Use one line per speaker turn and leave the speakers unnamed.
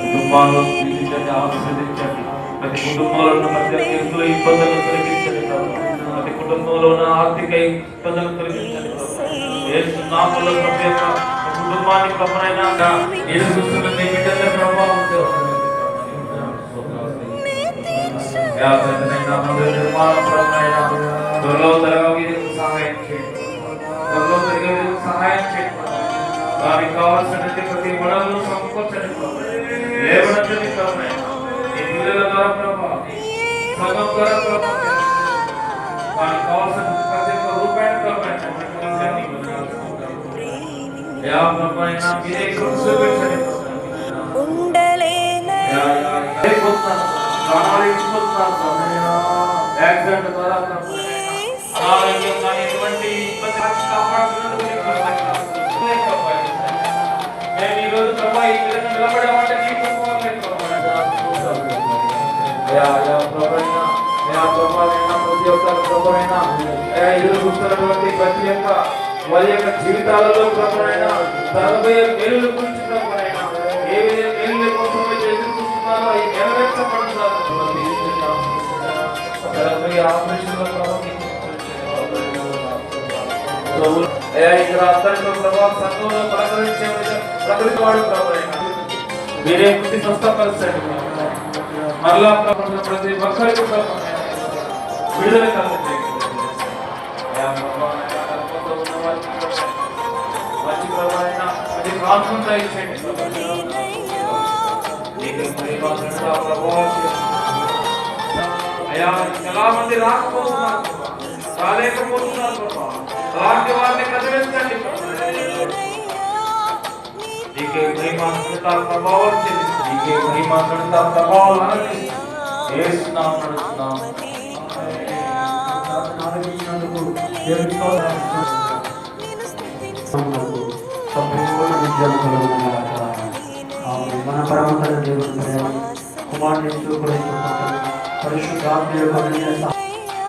కుటుంబాలను దీవించండి, ఆశీర్వదించండి. ప్రతి కుటుంబంలో ఉన్న మధ్యలో ఇబ్బందులను తొలగించండి ప్రభు. ప్రతి కుటుంబంలో ఉన్న ఆర్థిక ఇబ్బందులను తొలగించండి ప్రభు. యేసు నామములో ప్రభు యొక్క కుటుంబాన్ని ప్రభునైనా యేసు చూస్తున్న నీ బిడ్డల ప్రభావంతో మందిర నిర్మాణం ప్రభునైనా త్వరలో త్వరగా వీరికి సహాయం చేయండి. త్వరలో త్వరగా వీరికి సహాయం చేయండి. వారికి కావాల్సినటువంటి ప్రతి వనరులు సమకూర్చండి ప్రభు. లేవనెత్తండి ప్రభునైనా ఈ పిల్లల ద్వారా ప్రభు, సంఘం ద్వారా ప్రభు, వారికి కావాల్సిన ప్రతి ఒక్క రూపాయలు ప్రభునైనా ప్రభునైనా మీరే చూపించండి. యాక్సిడెంట్ ద్వారా అనారోగ్యం కానీ ఎటువంటి ఇబ్బంది మేము ఈరోజు ప్రభా ఈ విధంగా నిలబడామంటే నీ ప్రతి యొక్క వారి యొక్క జీవితాలలో ప్రభునైనా జరగబోయే మేలుల గురించి ప్రభునైనా ఏ విధంగా మేలుల కోసం ఎదురు చూస్తున్నారో అవి నెరవేర్చబడుతున్నారు. జరగబోయే ఆపరేషన్ల ప్రభావం ఇక్కడ అందరిలో ప్రభావం సంఘంలో ప్రకటించేవాడు ప్రభునైనా మీరే పుట్టి స్వస్థపరచండి. మరలా ప్రపంచ ప్రతి ఒక్కరికి విడుదల కలిగించండి. మంచి ప్రభావైనా అది కాన్ఫిడెంట్ ఇచ్చేయండి. అయ్యా చాలా మంది రాకపోతున్నారు, రాలేకపోతున్నారు ప్రభావ. అలాంటి వారిని కదిలించండి. నీకే మహిమాన్విత ప్రభావం చెల్లించి నీకే మహిమాన్విత ప్రభావం
మన పరమంతర దేవుడు కుమారుని పరిశుద్ధాత్మ